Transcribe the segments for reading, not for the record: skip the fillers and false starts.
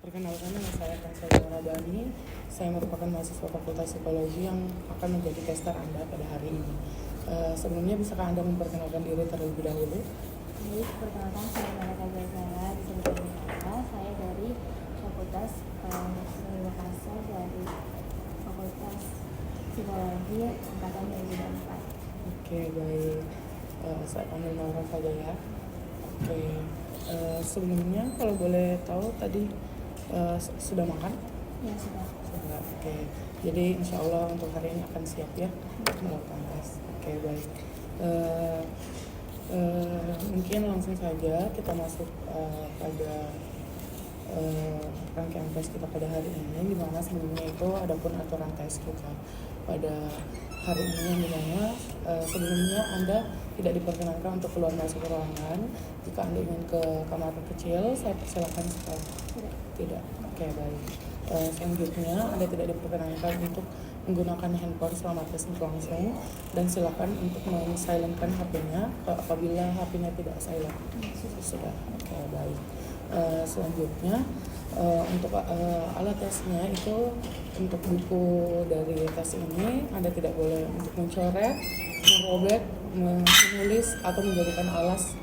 Perkenalkan, nama saya Kansalia Rabani. Saya merupakan mahasiswa Fakultas Psikologi yang akan menjadi tester Anda pada hari ini. Sebelumnya, bisakah Anda memperkenalkan diri terlebih dahulu? Baik, perkenalkan saya Malaka Gazala, disebut Malaka. Saya dari Fakultas Bahasa dari Fakultas Psikologi angkatan 2004. Oke, baik. Saya panggil Naura saja ya. Oke, sebelumnya kalau boleh tahu tadi sudah makan? Ya, sudah. Sudah. Oke, jadi insya Allah untuk hari ini akan siap ya melakukan tes. Oke, baik. Mungkin langsung saja kita masuk pada rangkaian tes kita pada hari ini, di mana sebelumnya itu ada pun aturan tes kita pada hari ini, yang dimana sebelumnya Anda tidak diperkenankan untuk keluar masuk ruangan. Jika Anda ingin ke kamar kecil, saya persilakan sekali. Tidak. Oke, baik. Selanjutnya Anda tidak diperkenankan untuk menggunakan handphone selama tes berlangsung, dan silakan untuk men-silentkan HP-nya apabila HP-nya tidak silent. Sudah. Oke, baik. Selanjutnya untuk alat tesnya itu, untuk buku dari tes ini Anda tidak boleh untuk mencoret, merobek, menulis atau menjadikan alas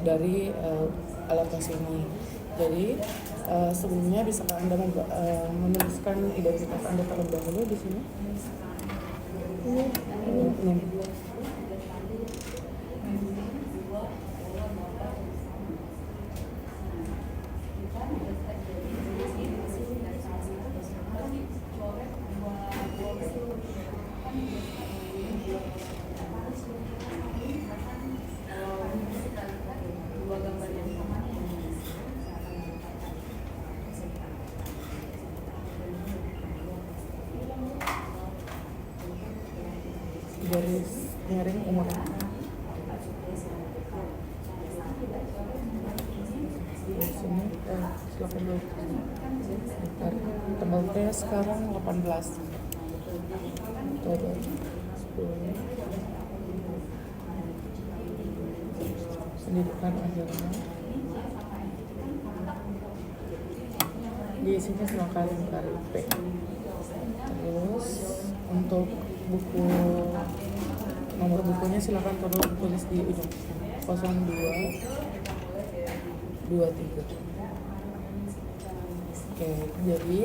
dari alat tes ini. Jadi sebelumnya bisakah Anda menuliskan identitas Anda terlebih dahulu di sini? Ini. Garis miring umur. Di sini silakan dulu. Tanggal tes sekarang 18. Itu ada 10. Pendidikan akhirnya. Di sini silakan cari P. Terus untuk buku, nomor bukunya silakan tulis di ujung 0223. Oke, jadi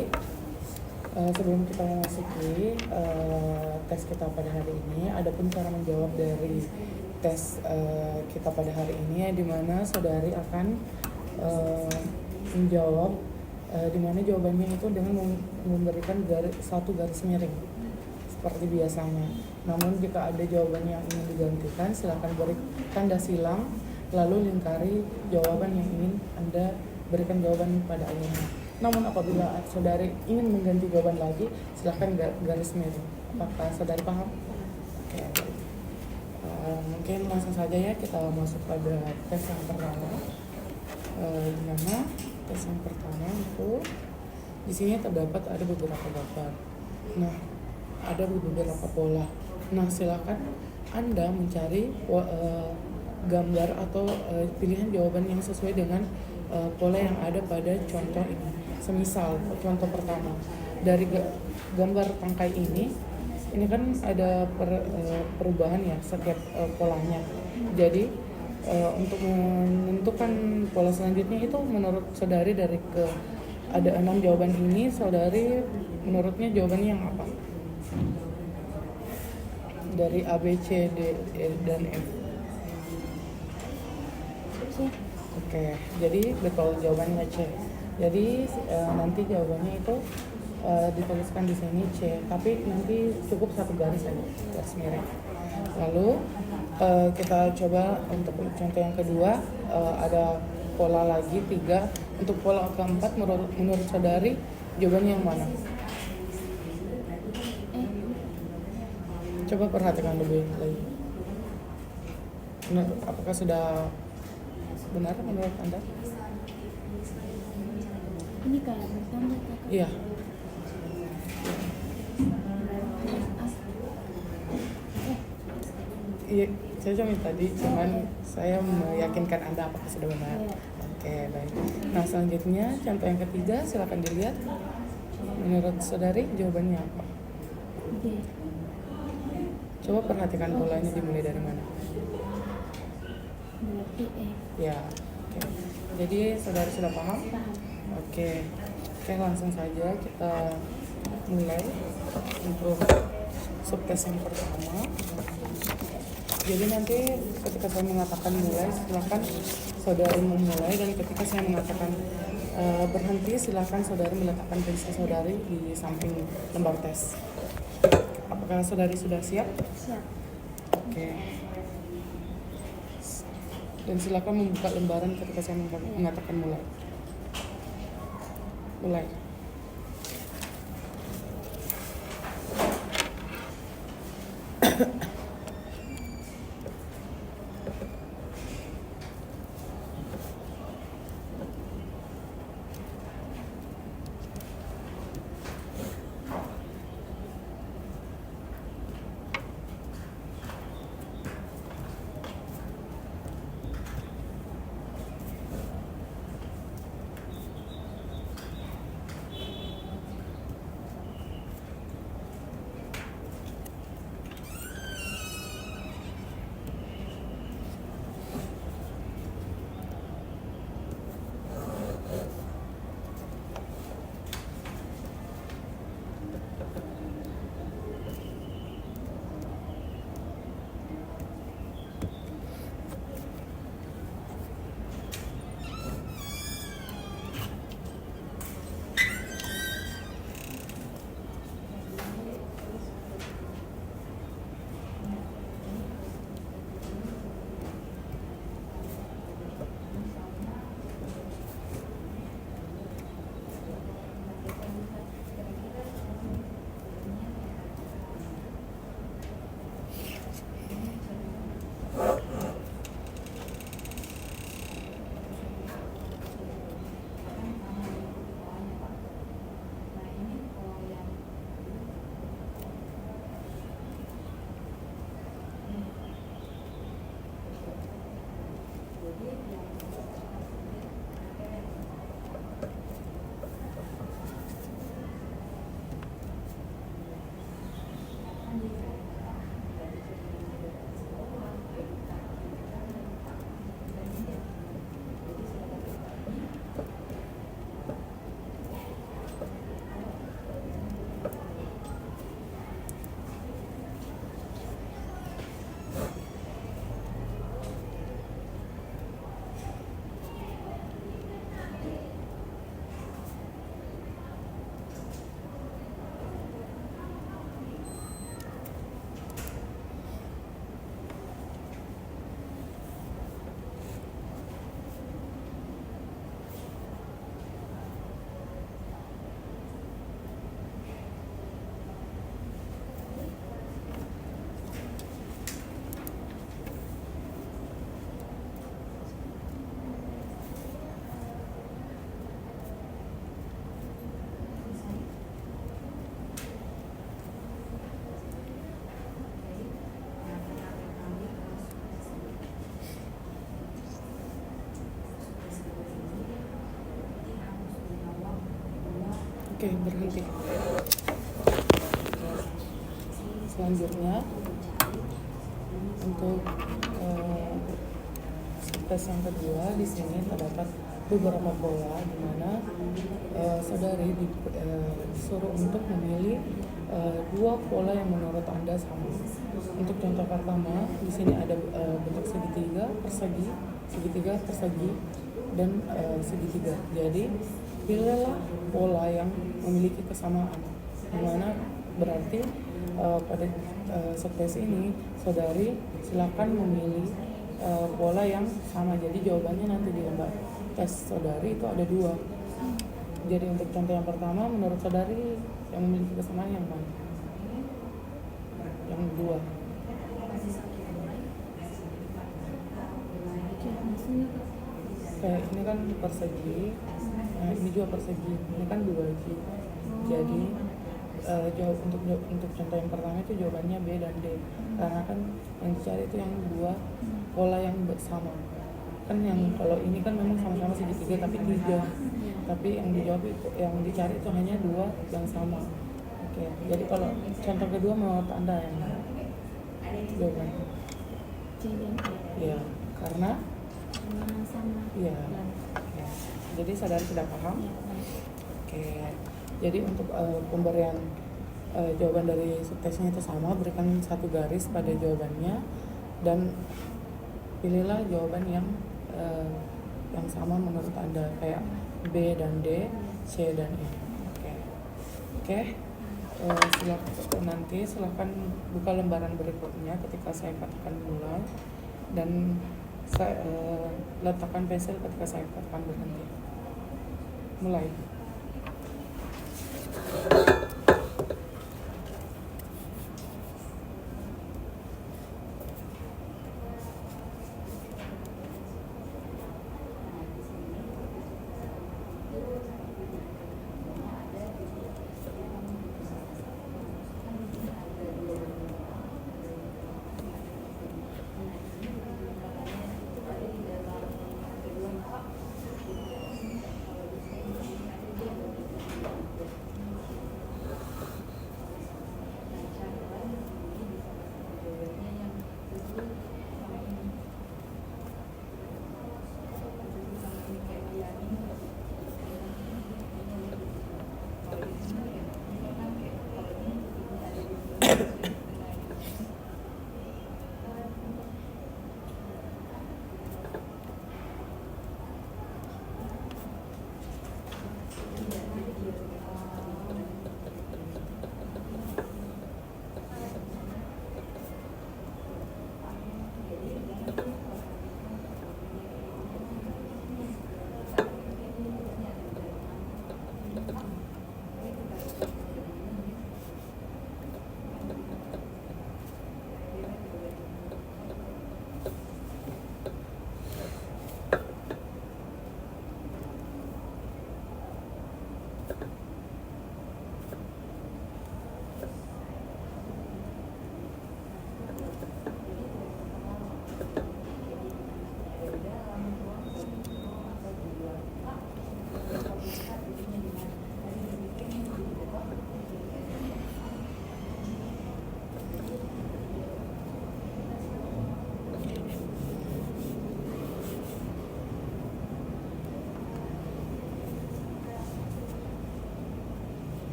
sebelum kita memasuki tes kita pada hari ini, ada pun cara menjawab dari tes kita pada hari ini, di mana saudari akan menjawab, di mana jawabannya itu dengan memberikan satu garis miring seperti biasanya. Namun jika ada jawaban yang ingin digantikan, silakan beri tanda silang lalu lingkari jawaban yang ingin Anda berikan jawaban pada ayahnya. Namun apabila saudari ingin mengganti jawaban lagi, silakan garis miring. Apakah saudari paham? Oke. Mungkin langsung saja ya kita masuk pada tes yang pertama. Di mana tes yang pertama itu di sini terdapat ada beberapa gambar. Nah, ada beberapa pola. Nah, silakan Anda mencari gambar atau pilihan jawaban yang sesuai dengan pola yang ada pada contoh ini. Semisal contoh pertama, dari gambar tangkai ini kan ada perubahan ya setiap polanya. Jadi untuk menentukan pola selanjutnya itu menurut saudari dari ada 6 jawaban ini, saudari menurutnya jawabannya yang apa? Dari A, B, C, D, E, dan F. Oke, jadi betul jawabannya C. Jadi nanti jawabannya itu dituliskan di sini C, tapi nanti cukup satu garis saja, garis miring. Lalu kita coba untuk contoh yang kedua, ada pola lagi 3. Untuk pola keempat menurut saudari jawabannya yang mana? Coba perhatikan lebih lagi. Apakah sudah benar menurut Anda? Ini kayak bertanda kakak. Iya. Iya, saya cuma tadi, cuman saya meyakinkan Anda apakah sudah benar. Oke, baik. Nah, selanjutnya contoh yang ketiga, silakan dilihat. Menurut saudari jawabannya apa? D. Coba perhatikan polanya dimulai dari mana? Berarti E. Ya, oke. Jadi saudari sudah paham? Paham. Oke, langsung saja kita mulai untuk subtes yang pertama. Jadi nanti ketika saya mengatakan mulai, silakan saudari memulai, dan ketika saya mengatakan berhenti, silakan saudari meletakkan pensil saudari di samping lembar tes. Apakah saudari sudah siap? Siap. Oke. Dan silakan membuka lembaran ketika saya mengatakan mulai. Mulai. Oke, berhenti. Selanjutnya untuk tes yang kedua, di sini terdapat beberapa pola di mana saudari disuruh untuk memilih dua pola yang menurut Anda sama. Untuk contoh pertama, di sini ada bentuk segitiga, persegi, dan segitiga. Jadi pilihlah pola yang memiliki kesamaan, dimana berarti pada subtes ini saudari silakan memilih pola yang sama. Jadi jawabannya nanti di lembar tes saudari itu ada dua. Jadi untuk contoh yang pertama, menurut saudari yang memiliki kesamaan yang mana? Yang dua. Kayak ini kan persegi, nah ini juga persegi, ini kan dua lagi. Jadi jawab untuk contoh yang pertama itu jawabannya B dan D, karena kan yang dicari itu yang dua pola yang sama. kan yang kalau ini kan memang sama-sama segitiga tapi tiga, tapi yang dijawab itu yang dicari itu hanya dua yang sama. Oke, jadi kalau contoh kedua menurut Anda yang jawabannya? C dan E. Iya, karena Sama. iya. Dan Oke. Jadi saudara sudah paham? ya, baik. Oke. Jadi untuk pemberian jawaban dari subtesnya itu sama, berikan satu garis pada jawabannya dan pilihlah jawaban yang sama menurut Anda, kayak B dan D, C dan E. Oke. Oke. Silakan buka lembaran berikutnya ketika saya katakan mulai, dan saya letakkan pensil ketika saya katakan berhenti. Mulai.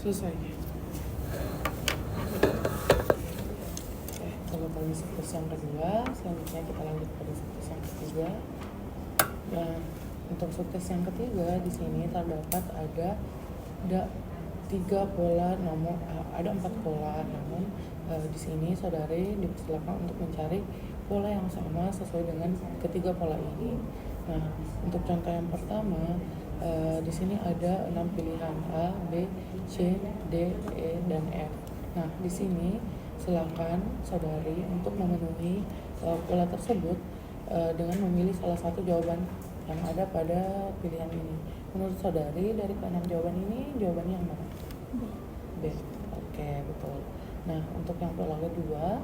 Selesai. Kalau kali subtes yang kedua, selanjutnya kita lanjut pada subtes yang ketiga. Nah, Untuk sukses yang ketiga di sini terdapat ada tiga pola nomor, ada 4 pola, namun di sini saudari dipersilakan untuk mencari pola yang sama sesuai dengan ketiga pola ini. Nah, untuk contoh yang pertama, di sini ada 6 pilihan A, B, C, D, E, dan F. Nah, di sini silakan saudari untuk memenuhi pola tersebut dengan memilih salah satu jawaban yang ada pada pilihan ini. Menurut saudari dari ke-6 jawaban ini, jawabannya yang mana? B. B. Oke, betul. Nah, untuk yang pola kedua,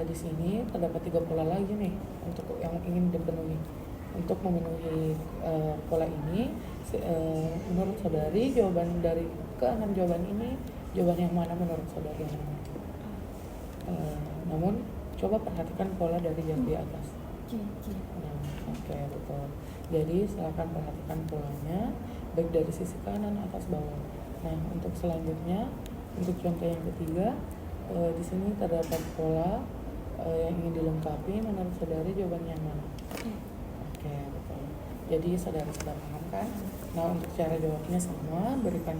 di sini terdapat 3 pola lagi nih untuk yang ingin dipenuhi. Untuk memenuhi pola ini, menurut saudari jawaban dari ke-6 jawaban ini, jawaban yang mana menurut saudari yang mana? Namun coba perhatikan pola dari yang di atas. C. Nah, oke, betul. Jadi silakan perhatikan polanya baik dari sisi kanan, atas, bawah. Nah, untuk selanjutnya, untuk contoh yang ketiga, di sini terdapat pola yang ingin dilengkapi. Menurut saudari jawabannya yang mana? Oke, betul. Jadi saudara sudah paham kan? Nah, untuk cara jawabnya sama, berikan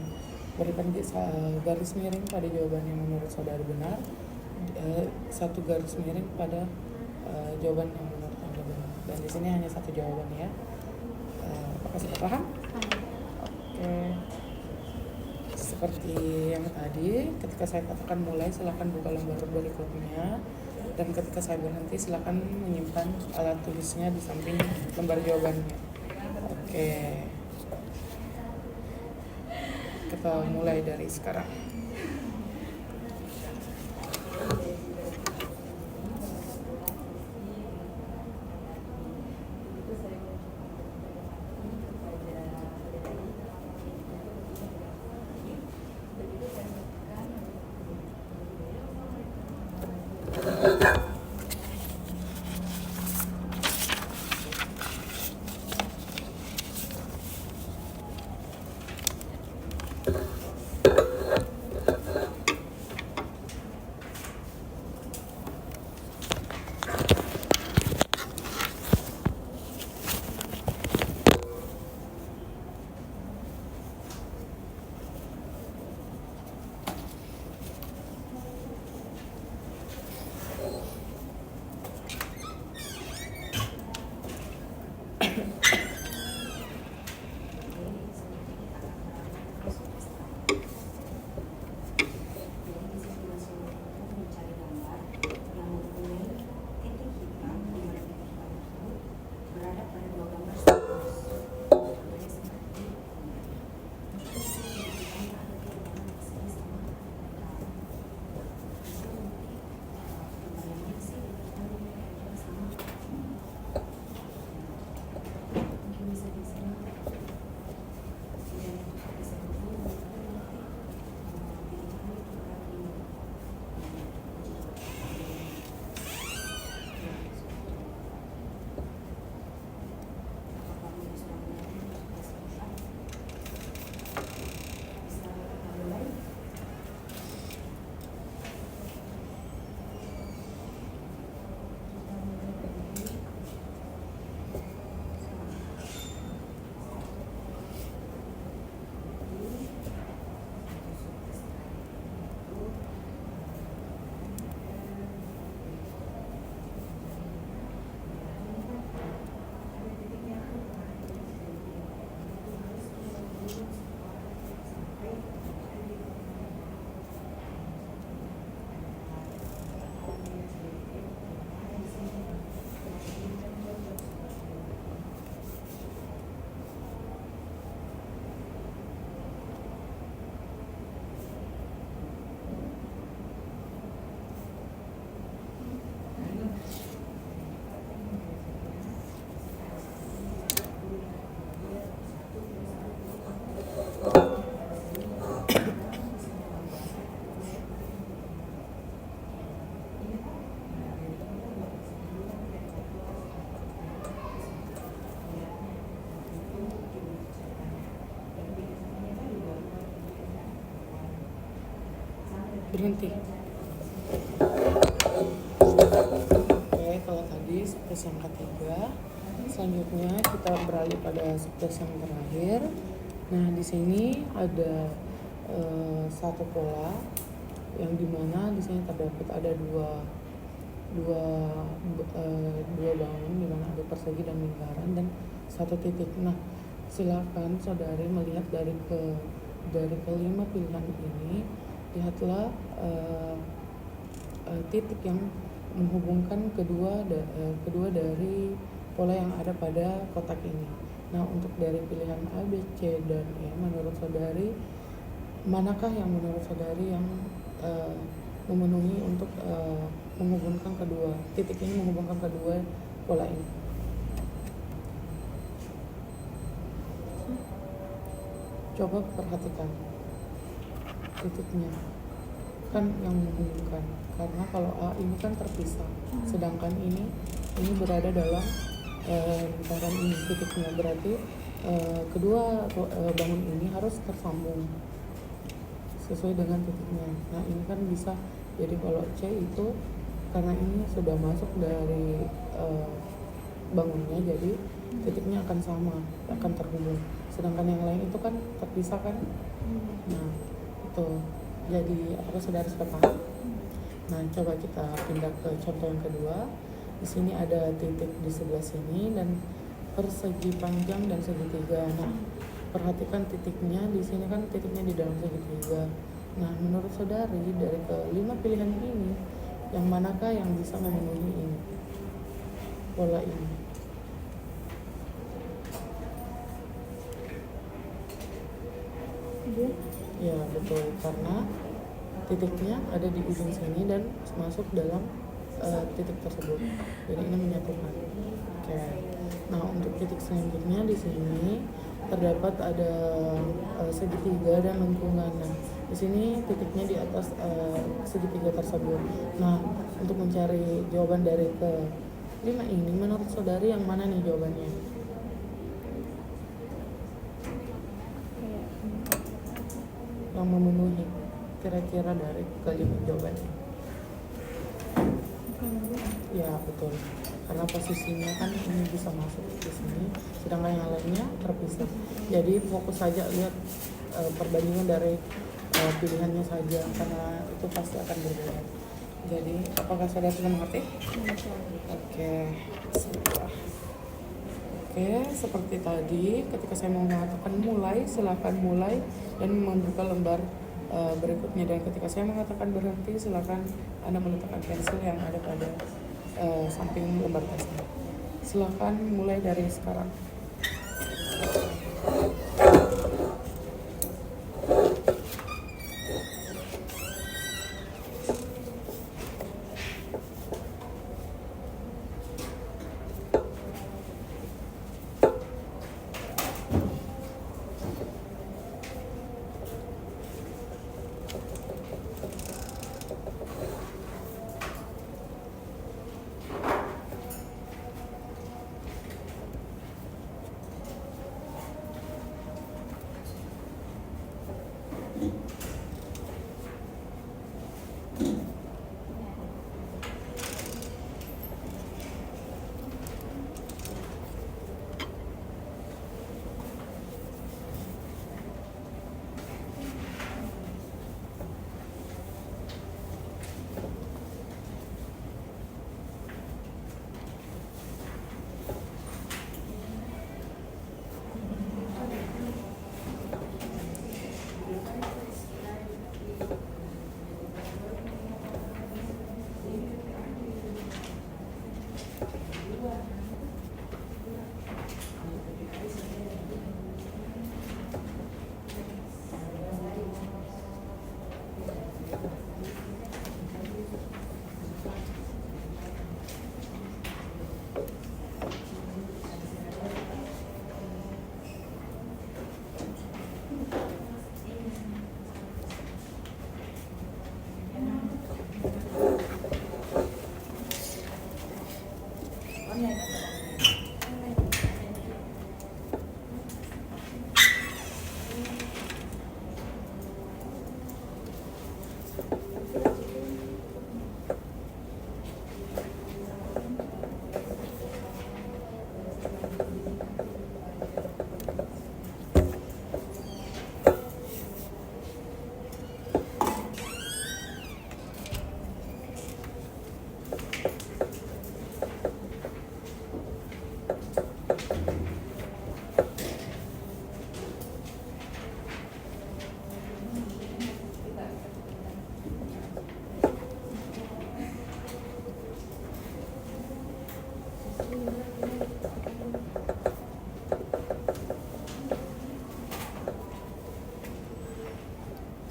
garis miring pada jawaban yang menurut saudara benar, satu garis miring pada jawaban yang menurut Anda benar. Dan di sini hanya satu jawaban ya. Apakah sudah paham? Oke. Seperti yang tadi, ketika saya katakan mulai, silakan buka lembar berikutnya. Dan ketika saya berhenti, silakan menyimpan alat tulisnya di samping lembar jawabannya. Oke. Kita mulai dari sekarang. Berhenti. Oke, kalau tadi sukses yang ketiga, Selanjutnya kita beralih pada subclass yang terakhir. Nah, di sini ada satu pola yang dimana di sini terdapat ada dua bangun di mana ada persegi dan lingkaran dan satu titik. Nah, silakan saudari melihat dari kelima pilihan ini, lihatlah titik yang menghubungkan kedua dari pola yang ada pada kotak ini. Nah, untuk dari pilihan A, B, C, dan E, menurut saudari manakah yang menurut saudari yang memenuhi untuk menghubungkan kedua titik ini, menghubungkan kedua pola ini? Coba perhatikan titiknya, kan yang menghubungkan. Karena kalau A ini kan terpisah, sedangkan ini berada dalam lingkaran ini titiknya, berarti kedua bangun ini harus tersambung sesuai dengan titiknya. Nah, ini kan bisa jadi kalau C itu karena ini sudah masuk dari bangunnya, jadi titiknya akan sama, akan terhubung. Sedangkan yang lain itu kan terpisah kan. Nah, itu jadi apa, saudara sudah paham? Nah, coba kita pindah ke contoh yang kedua. Di sini ada titik di sebelah sini dan persegi panjang dan segitiga. Nah, perhatikan titiknya di sini kan titiknya di dalam segitiga. Nah, menurut saudari dari kelima pilihan ini, yang manakah yang bisa memenuhi ini, pola ini? Ya, betul, karena titiknya ada di ujung sini dan masuk dalam titik tersebut. Jadi ini menyatukan. Oke. Nah, untuk titik selanjutnya di sini terdapat ada segitiga dan lengkungan. Nah, di sini titiknya di atas segitiga tersebut. Nah, untuk mencari jawaban dari kelima ini, menurut saudari yang mana nih jawabannya? Yang memenuhi kira-kira dari kelima jawabannya? Ya, betul. Karena posisinya kan ini bisa masuk di sini, sedangkan yang lainnya terpisah. Jadi fokus saja lihat perbandingan dari pilihannya saja, karena itu pasti akan berbeda. Jadi, apakah saudara sudah mengerti? Oke. Oke, seperti tadi, ketika saya mau mengatakan mulai, silakan mulai dan membuka lembar berikutnya. Dan ketika saya mengatakan berhenti, silakan Anda meletakkan pensil yang ada pada samping lembar tesnya. Silakan mulai dari sekarang.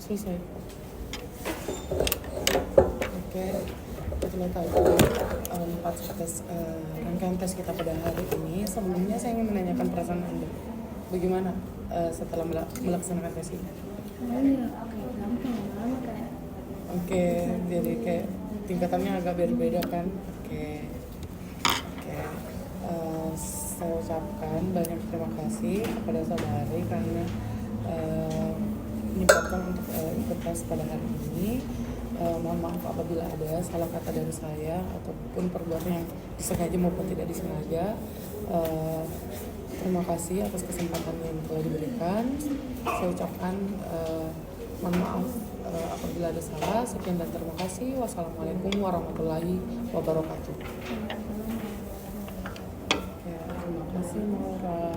Selesai. Oke, itulah tadi 4 rangkaian tes kita pada hari ini. Sebelumnya saya ingin menanyakan perasaan Anda. Bagaimana setelah melaksanakan tes ini? Awalnya kayak gampang, lama kayak Oke, jadi kayak tingkatannya agak berbeda kan? Oke. Saya ucapkan banyak terima kasih kepada saudari karena menyempatkan untuk ikut tes pada hari ini. Mohon maaf apabila ada salah kata dari saya ataupun perbuatan yang disengaja maupun tidak disengaja. Terima kasih atas kesempatan yang telah diberikan. Saya ucapkan mohon maaf apabila ada salah. Sekian dan terima kasih. Wassalamualaikum warahmatullahi wabarakatuh. Ya, terima kasih Maura.